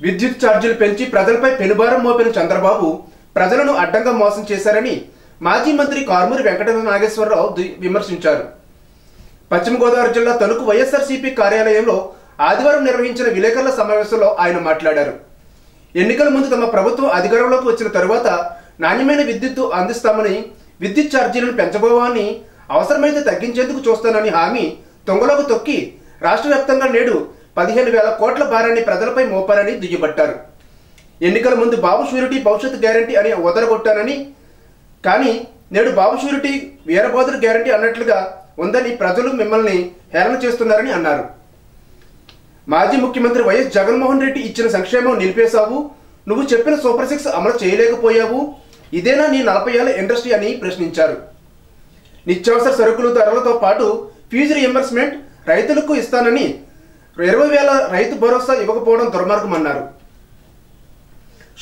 విద్యుత్ ఛార్జీలు పెంచి ప్రజలపై పెనుభారం మోపిన చంద్రబాబు ప్రజలను అడ్డంగా మోసం చేశారని మాజీ మంత్రి కారుమూరి వెంకట నాగేశ్వరరావు విమర్శించారు. పశ్చిమ గోదావరి జిల్లా తణుకు వైఎస్ఆర్సీపీ కార్యాలయంలో ఆదివారం నిర్వహించిన విలేకరుల సమావేశంలో ఆయన మాట్లాడారు. ఎన్నికల ముందు తమ ప్రభుత్వం అధికారంలోకి వచ్చిన తరువాత నాణ్యమైన విద్యుత్తు అందిస్తామని, విద్యుత్ ఛార్జీలను పెంచబోవాలని, అవసరమైతే తగ్గించేందుకు చూస్తానని హామీ తొంగలోకి తొక్కి రాష్ట్ర వ్యాప్తంగా నేడు 15,000 కోట్ల భారాన్ని ప్రజలపై మోపారని దుయ్యబట్టారు. ఎన్నికల ముందు బాబు షూరిటీ భవిష్యత్ గ్యారంటీ అని వదలగొట్టానని, కానీ నేడు బాబు షూరిటీ వీరబోధుడు గ్యారంటీ అన్నట్లుగా ఉందని ప్రజలు మిమ్మల్ని హేళన చేస్తున్నారని అన్నారు. మాజీ ముఖ్యమంత్రి వైఎస్ జగన్మోహన్ రెడ్డి ఇచ్చిన సంక్షేమం నిలిపేశావు, నువ్వు చెప్పిన సూపర్ 6 అమలు చేయలేకపోయావు, ఇదేనా నీ 40 ఏళ్ల ఇండస్ట్రీ అని ప్రశ్నించారు. నిత్యావసర సరుకులు ధరలతో పాటు ఫీజు రియంబర్స్మెంట్ రైతులకు ఇస్తానని 20,000 రైతు భరోసా ఇవ్వకపోవడం దుర్మార్గమన్నారు.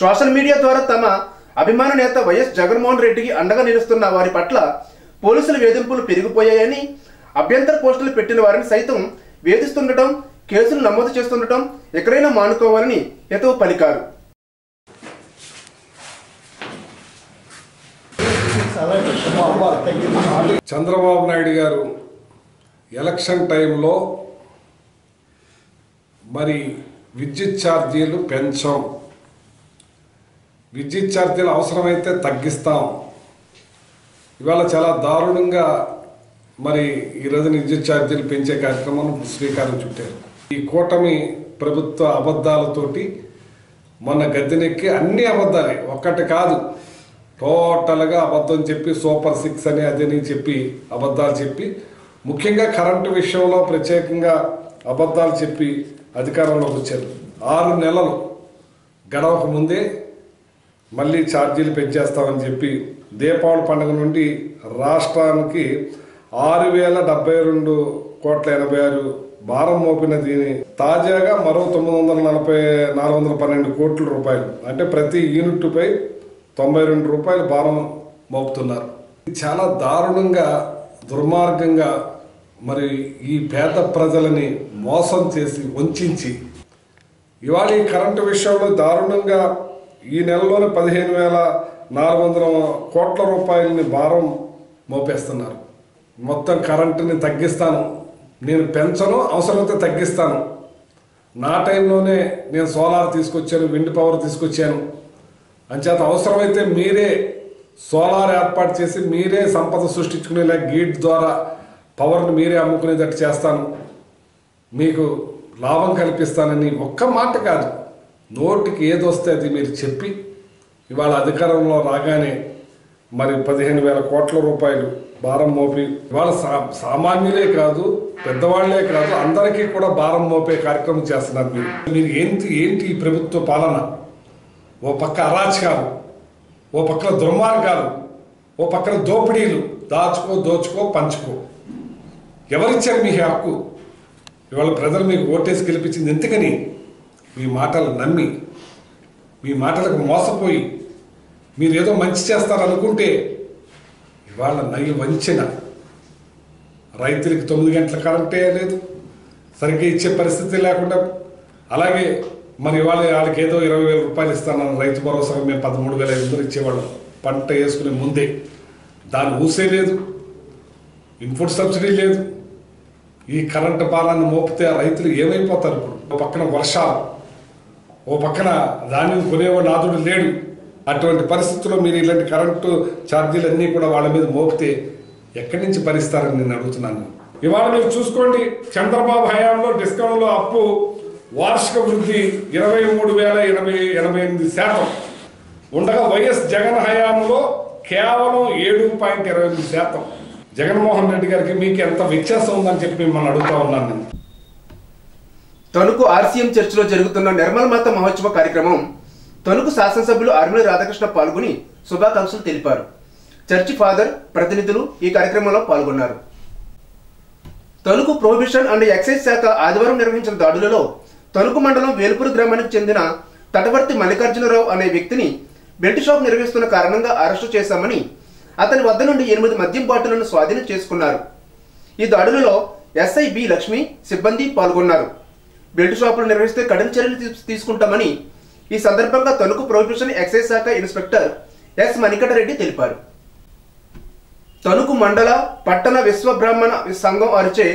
సోషల్ మీడియా ద్వారా తమ అభిమాన నేత వైఎస్ జగన్మోహన్ రెడ్డికి అండగా నిలుస్తున్న వారి పట్ల పోలీసుల వేధింపులు పెరిగిపోయాయని, అభ్యంతర పోస్టులు పెట్టిన వారిని సైతం వేధిస్తుండటం, కేసులు నమోదు చేస్తుండటం ఎక్కడైనా మానుకోవాలని హితవు పలికారు. చంద్రబాబు నాయుడు గారు ఎలక్షన్ టైంలో మరి విద్యుత్ ఛార్జీలు పెంచాం, విద్యుత్ ఛార్జీలు అవసరమైతే తగ్గిస్తాం, ఇవాళ చాలా దారుణంగా మరి ఈరోజు విద్యుత్ ఛార్జీలు పెంచే కార్యక్రమం శ్రీకారం చుట్టారు. ఈ కూటమి ప్రభుత్వ అబద్ధాలతోటి మొన్న గద్దెనెక్కి అన్ని అబద్ధాలే, ఒక్కటి కాదు, టోటల్గా అబద్ధం చెప్పి సూపర్ 6 అని అదని చెప్పి అబద్ధాలు చెప్పి, ముఖ్యంగా కరెంటు విషయంలో ప్రత్యేకంగా అబద్ధాలు చెప్పి అధికారంలోకి వచ్చారు. 6 నెలలు గడవక ముందే మళ్ళీ ఛార్జీలు పెంచేస్తామని చెప్పి దీపావళి పండుగ నుండి రాష్ట్రానికి 6,072,86,00,000 భారం మోపిన దీని తాజాగా మరో 412 కోట్ల రూపాయలు, అంటే ప్రతి యూనిట్పై 92 రూపాయలు భారం మోపుతున్నారు. చాలా దారుణంగా దుర్మార్గంగా మరి ఈ పేద ప్రజలని మోసం చేసి వంచి ఇవాళ ఈ కరెంటు విషయంలో దారుణంగా ఈ నెలలోనే 15,400 కోట్ల రూపాయలని భారం మోపేస్తున్నారు. మొత్తం కరెంటుని తగ్గిస్తాను, నేను పెంచను, అవసరమైతే తగ్గిస్తాను, నా టైంలోనే నేను సోలార్ తీసుకొచ్చాను, విండ్ పవర్ తీసుకొచ్చాను, అంచేత అవసరమైతే మీరే సోలార్ ఏర్పాటు చేసి మీరే సంపద సృష్టించుకునేలా గ్రిడ్ ద్వారా పవర్ని మీరే అమ్ముకునేటట్టు చేస్తాను, మీకు లాభం కల్పిస్తానని ఒక్క మాట కాదు, నోటికి ఏదొస్తే అది మీరు చెప్పి ఇవాళ అధికారంలో రాగానే మరి 15,000 కోట్ల రూపాయలు భారం మోపి ఇవాళ సామాన్యులే కాదు, పెద్దవాళ్లే కాదు, అందరికీ కూడా భారం మోపే కార్యక్రమం చేస్తున్నారు. మీరు ఏంటి ఈ ప్రభుత్వ పాలన? ఓ పక్క అరాచకాలు, ఓ పక్కన దుర్మార్గాలు, ఓ పక్కన దోపిడీలు, దోచుకో పంచుకో. ఎవరిచ్చారు మీ హక్కు? ఇవాళ ప్రజలు మీకు ఓటేసి గెలిపించింది ఎందుకని? మీ మాటలు నమ్మి, మీ మాటలకు మోసపోయి మీరు ఏదో మంచి చేస్తారనుకుంటే ఇవాళ నయ్యి వంచిన రైతులకి 9 గంటల కరెంటే లేదు, సరిగ్గా ఇచ్చే పరిస్థితి లేకుండా, అలాగే మరి ఇవాళ వాళ్ళకి ఏదో 20,000 రూపాయలు ఇస్తానని రైతు భరోసా మేము 13,500 ఇచ్చేవాళ్ళం పంట వేసుకునే ముందే, దాని ఊసే లేదు, ఇన్పుట్ సబ్సిడీ లేదు. ఈ కరెంటు పాలన మోపితే ఆ రైతులు ఏమైపోతారు? ఇప్పుడు ఓ పక్కన వర్షాలు, ఓ పక్కన ధాన్యం కొనేవాడు నాదుడు లేడు. అటువంటి పరిస్థితుల్లో మీరు ఇలాంటి కరెంటు ఛార్జీలు అన్నీ కూడా వాళ్ళ మీద మోపితే ఎక్కడి నుంచి భరిస్తారని నేను అడుగుతున్నాను. ఇవాళ మీరు చూసుకోండి, చంద్రబాబు హయాంలో డిస్కౌంట్లో అప్పు వార్షిక వృద్ధి 23,088% ఉండగా వైఎస్ జగన్ హయాంలో కేవలం 7.28%. జగన్మోహన్ రెడ్డి గారికి మీకు ఎంత వ్యత్యాసం ఉందని చెప్పి మిమ్మల్ని అడుగుతా ఉన్నాను. తణుకు ఆర్సీఎం చర్చిలో జరుగుతున్న నిర్మల మాత మహోత్సవ కార్యక్రమం తణుకు శాసనసభ్యులు ఆర్మిల రాధాకృష్ణ పాల్గొని శుభాకాంక్షలు తెలిపారు. చర్చి ఫాదర్ ప్రతినిధులు ఈ కార్యక్రమంలో పాల్గొన్నారు. తణుకు ప్రొహిబిషన్ అండ్ ఎక్సైజ్ శాఖ ఆదివారం నిర్వహించిన దాడులలో తణుకు మండలం వేల్పూర్ గ్రామానికి చెందిన తటవర్తి మల్లికార్జునరావు అనే వ్యక్తిని బెల్ట్ షాప్ నిర్వహిస్తున్న కారణంగా అరెస్టు చేశామని, అతని వద్ద నుండి 8 మద్యం బాటిళ్లను స్వాధీనం చేసుకున్నారు. ఈ దాడులలో ఎస్ఐ బి లక్ష్మి సిబ్బంది పాల్గొన్నారు. బెల్ట్ షాపులు నిర్వహిస్తే కఠిన చర్యలు తీసుకుంటామని ఈ సందర్భంగా తణుకు ప్రొహిబిషన్ ఎక్సైజ్ శాఖ ఇన్స్పెక్టర్ ఎస్ మణికంఠరెడ్డి తెలిపారు. తణుకు మండల పట్టణ విశ్వ బ్రాహ్మణ సంఘం వారిచే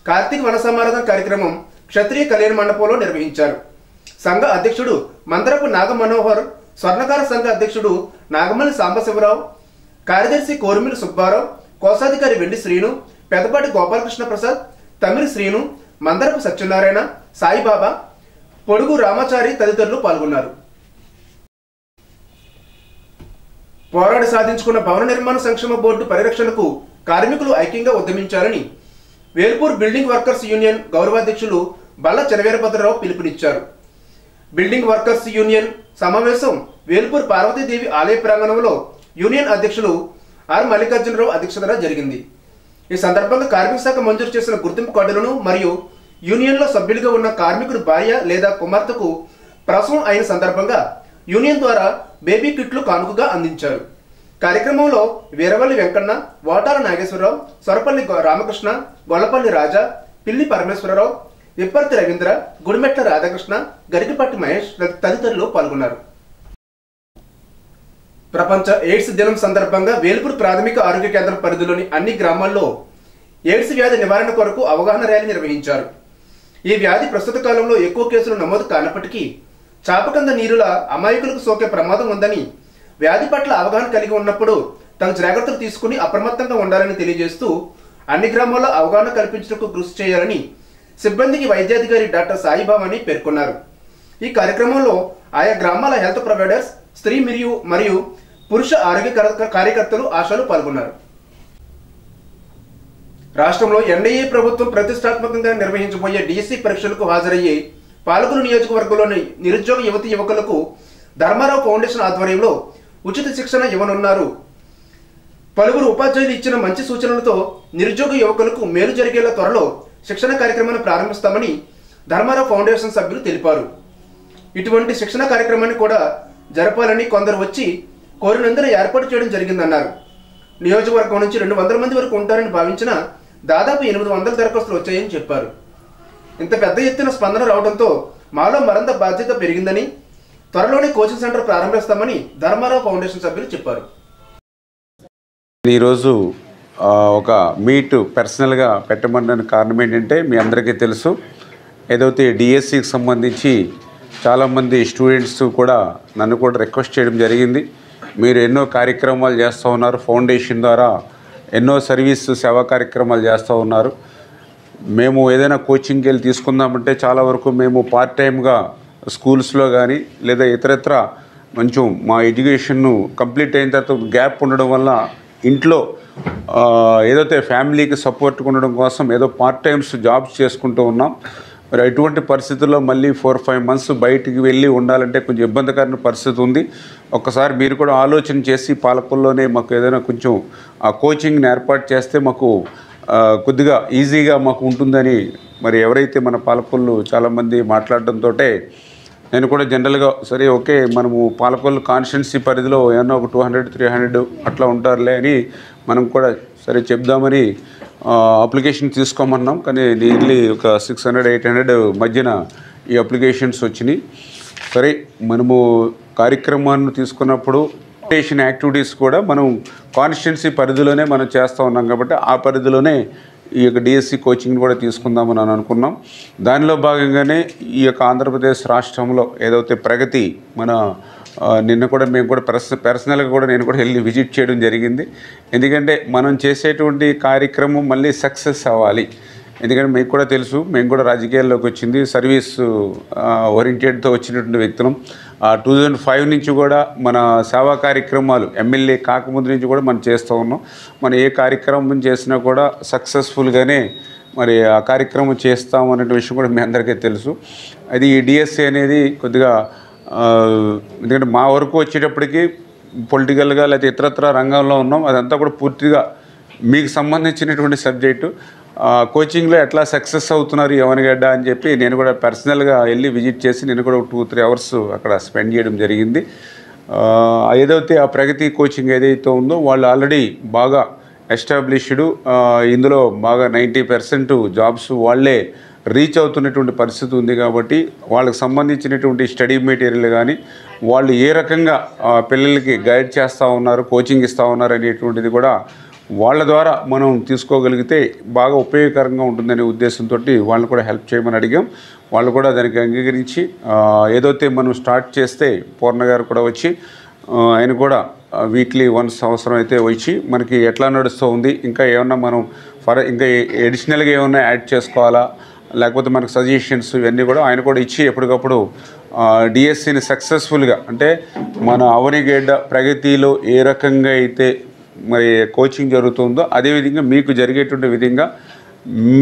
కార్తీక వన సమారాధన కార్యక్రమం క్షత్రియ కళ్యాణ మండపంలో నిర్వహించారు. సంఘ అధ్యక్షుడు మందరపు నాగమనోహర్, స్వర్ణకార సంఘ అధ్యక్షుడు నాగమల్లి సాంబశివరావు, కార్యదర్శి కోరుమిల్లి సుబ్బారావు, కోశాధికారి వెండి శ్రీను, పెదపాటి గోపాలకృష్ణ ప్రసాద్, తమిళ శ్రీను, మందరపు సత్యనారాయణ, సాయిబాబా, పొడుగు రామాచారి తదితరులు పాల్గొన్నారు. పోరాడి సాధించుకున్న భవన నిర్మాణ సంక్షేమ బోర్డు పరిరక్షణకు కార్మికులు ఐక్యంగా ఉద్యమించాలని వేల్పూర్ బిల్డింగ్ వర్కర్స్ యూనియన్ గౌరవాధ్యక్షులు బల్ల చెనవీరభద్రరావు పిలుపునిచ్చారు. బిల్డింగ్ వర్కర్స్ యూనియన్ సమావేశం వేల్పూర్ పార్వతీదేవి ఆలయ ప్రాంగణంలో యూనియన్ అధ్యక్షులు ఆర్ మల్లికార్జునరావు అధ్యక్షతన జరిగింది. ఈ సందర్భంగా కార్మిక శాఖ మంజూరు చేసిన గుర్తింపు కార్డులను మరియు యూనియన్లో సభ్యులుగా ఉన్న కార్మికుడు భార్య లేదా కుమార్తెకు ప్రసవం అయిన సందర్భంగా యూనియన్ ద్వారా బేబీ కిట్లు కానుకగా అందించారు. కార్యక్రమంలో వీరవల్లి వెంకన్న, వాటాల నాగేశ్వరరావు, సొరపల్లి రామకృష్ణ, గొల్లపల్లి రాజా, పిల్లి పరమేశ్వరరావు, విప్పర్తి రవీంద్ర, గుడిమెట్ల రాధాకృష్ణ, గరికిపట్టి మహేష్ తదితరులు పాల్గొన్నారు. ప్రపంచ ఎయిడ్స్ దినం సందర్భంగా వేల్పూర్ ప్రాథమిక ఆరోగ్య కేంద్రం పరిధిలోని అన్ని గ్రామాల్లో ఎయిడ్స్ వ్యాధి నివారణ కొరకు అవగాహన ర్యాలీ నిర్వహించారు. ఈ వ్యాధి ప్రస్తుత కాలంలో ఎక్కువ కేసులు నమోదు కానప్పటికీ చాపకంద నీరుల అమాయకులకు సోకే ప్రమాదం ఉందని, వ్యాధి పట్ల అవగాహన కలిగి ఉన్నప్పుడు తగు జాగ్రత్తలు తీసుకుని అప్రమత్తంగా ఉండాలని తెలియజేస్తూ అన్ని గ్రామాల్లో అవగాహన కల్పించడానికి కృషి చేయాలని సిబ్బందికి వైద్యాధికారి డాక్టర్ సాయిబాబాని పేర్కొన్నారు. ఈ కార్యక్రమంలో ఆయా గ్రామాల హెల్త్ ప్రొవైడర్స్, స్త్రీ మరియు పురుష ఆరోగ్య కార్యకర్తలు, ఆశాలు పాల్గొన్నారు. రాష్ట్రంలో ఎన్డీఏ ప్రభుత్వం ప్రతిష్టాత్మకంగా నిర్వహించబోయే డిఎస్సి పరీక్షలకు హాజరయ్యే పాలకులు నియోజకవర్గంలోని నిరుద్యోగ యువతి యువకులకు ధర్మారావు ఫౌండేషన్ ఆధ్వర్యంలో ఉచిత శిక్షణ ఇవ్వనున్నారు. పలువురు ఉపాధ్యాయులు ఇచ్చిన మంచి సూచనలతో నిరుద్యోగ యువకులకు మేలు జరిగేలా త్వరలో శిక్షణ కార్యక్రమాన్ని ప్రారంభిస్తామని ధర్మారావు ఫౌండేషన్ సభ్యులు తెలిపారు. ఇటువంటి శిక్షణ కార్యక్రమాన్ని కూడా జరపాలని కొందరు వచ్చి కోరినందున ఏర్పాటు చేయడం జరిగిందన్నారు. నియోజకవర్గం నుంచి 200 మంది వరకు ఉంటారని భావించిన దాదాపు 800 దరఖాస్తులు వచ్చాయని చెప్పారు. ఇంత పెద్ద ఎత్తున స్పందన రావడంతో మాలో మరింత బాధ్యత పెరిగిందని, త్వరలోనే కోచింగ్ సెంటర్ ప్రారంభిస్తామని ధర్మారావు ఫౌండేషన్ సభ్యులు చెప్పారు. ఈరోజు ఒక మీట్ పర్సనల్గా పెట్టమన్న కారణం ఏంటంటే, మీ అందరికీ తెలుసు ఏదైతే డిఎస్సికి సంబంధించి చాలామంది స్టూడెంట్స్ కూడా నన్ను కూడా రిక్వెస్ట్ చేయడం జరిగింది. మీరు ఎన్నో కార్యక్రమాలు చేస్తూ ఉన్నారు, ఫౌండేషన్ ద్వారా ఎన్నో సేవా కార్యక్రమాలు చేస్తూ ఉన్నారు. మేము ఏదైనా కోచింగ్కి వెళ్ళి తీసుకుందామంటే చాలా వరకు మేము పార్ట్ టైమ్గా స్కూల్స్లో కానీ లేదా ఇతరత్ర కొంచెం మా ఎడ్యుకేషన్ను కంప్లీట్ అయిన తర్వాత గ్యాప్ ఉండడం వల్ల ఇంట్లో ఏదైతే ఫ్యామిలీకి సపోర్ట్గా ఉండడం కోసం ఏదో పార్ట్ టైమ్స్ జాబ్స్ చేసుకుంటూ ఉన్నాం. మరి ఎటువంటి పరిస్థితుల్లో మళ్ళీ 4-5 మంత్స్ బయటికి వెళ్ళి ఉండాలంటే కొంచెం ఇబ్బందికరమైన పరిస్థితి ఉంది. ఒక్కసారి మీరు కూడా ఆలోచన చేసి పాలకుల్లోనే మాకు ఏదైనా కొంచెం ఆ కోచింగ్ని ఏర్పాటు చేస్తే మాకు కొద్దిగా ఈజీగా మాకు ఉంటుందని మరి ఎవరైతే మన పాలకులు చాలామంది మాట్లాడడంతో నేను కూడా జనరల్గా సరే ఓకే మనము పాలకొల్లు కాన్స్టిట్యున్సీ పరిధిలో ఏమన్నా ఒక 200-300 అట్లా ఉంటారులే అని మనం కూడా సరే చెప్దామని అప్లికేషన్ తీసుకోమన్నాం. కానీ నియర్లీ ఒక 600-800 మధ్యన ఈ అప్లికేషన్స్ వచ్చినాయి. సరే మనము కార్యక్రమాన్ని తీసుకున్నప్పుడు ఫౌండేషన్ యాక్టివిటీస్ కూడా మనం కాన్స్టిట్యున్సీ పరిధిలోనే మనం చేస్తూ ఉన్నాం కాబట్టి ఆ పరిధిలోనే ఈ యొక్క డిఎస్సి కోచింగ్ కూడా తీసుకుందామని అని అనుకున్నాం. దానిలో భాగంగానే ఈ యొక్క ఆంధ్రప్రదేశ్ రాష్ట్రంలో ఏదైతే ప్రగతి మన నిన్న కూడా మేము కూడా పర్సనల్గా కూడా నేను కూడా వెళ్ళి విజిట్ చేయడం జరిగింది. ఎందుకంటే మనం చేసేటువంటి కార్యక్రమం మళ్ళీ సక్సెస్ అవ్వాలి. ఎందుకంటే మీకు కూడా తెలుసు మేము కూడా రాజకీయాల్లోకి వచ్చింది సర్వీస్ ఓరియంటెడ్తో వచ్చినటువంటి వ్యక్తులం. 2005 నుంచి కూడా మన సేవా కార్యక్రమాలు ఎమ్మెల్యే కాకముందు నుంచి కూడా మనం చేస్తూ ఉన్నాం. మనం ఏ కార్యక్రమం చేసినా కూడా సక్సెస్ఫుల్గానే మరి ఆ కార్యక్రమం చేస్తాం అనే విషయం కూడా మీ అందరికీ తెలుసు. అది ఈ డిఎస్సి అనేది కొద్దిగా ఎందుకంటే మా వరకు వచ్చేటప్పటికి పొలిటికల్గా లేకపోతే ఇతరత్ర రంగంలో ఉన్నాం. అదంతా కూడా పూర్తిగా మీకు సంబంధించినటువంటి సబ్జెక్టు. కోచింగ్లో ఎట్లా సక్సెస్ అవుతున్నారు యవనగడ్డ అని చెప్పి నేను కూడా పర్సనల్గా వెళ్ళి విజిట్ చేసి నేను కూడా 2-3 అవర్స్ అక్కడ స్పెండ్ చేయడం జరిగింది. ఏదైతే ఆ ప్రగతి కోచింగ్ ఏదైతే ఉందో వాళ్ళు ఆల్రెడీ బాగా ఎస్టాబ్లిష్డ్, ఇందులో బాగా 90% జాబ్స్ వాళ్ళే రీచ్ అవుతున్నటువంటి పరిస్థితి ఉంది కాబట్టి వాళ్ళకి సంబంధించినటువంటి స్టడీ మెటీరియల్ కానీ వాళ్ళు ఏ రకంగా పిల్లలకి గైడ్ చేస్తూ ఉన్నారు, కోచింగ్ ఇస్తూ ఉన్నారు అనేటువంటిది కూడా వాళ్ళ ద్వారా మనం తీసుకోగలిగితే బాగా ఉపయోగకరంగా ఉంటుందనే ఉద్దేశంతో వాళ్ళని కూడా హెల్ప్ చేయమని అడిగాం. వాళ్ళు కూడా దానికి అంగీకరించి ఏదైతే మనం స్టార్ట్ చేస్తే పూర్ణ గారు కూడా వచ్చి ఆయన కూడా వీక్లీ వన్స్ అవసరం అయితే వచ్చి మనకి ఎట్లా నడుస్తూ ఉంది, ఇంకా ఏమన్నా మనం ఇంకా అడిషనల్గా ఏమన్నా యాడ్ చేసుకోవాలా, లేకపోతే మనకు సజెషన్స్ ఇవన్నీ కూడా ఆయన కూడా ఇచ్చి ఎప్పటికప్పుడు డిఎస్సిని సక్సెస్ఫుల్గా అంటే మన అవనిగడ్డ ప్రగతిలో ఏ రకంగా అయితే మరి కోచింగ్ జరుగుతుందో అదేవిధంగా మీకు జరిగేటువంటి విధంగా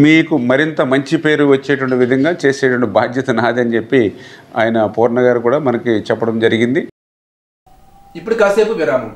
మీకు మరింత మంచి పేరు వచ్చేటువంటి విధంగా చేసేటువంటి బాధ్యత నాదని చెప్పి ఆయన పూర్ణ గారు కూడా మనకి చెప్పడం జరిగింది. ఇప్పుడు కాసేపు విరామం.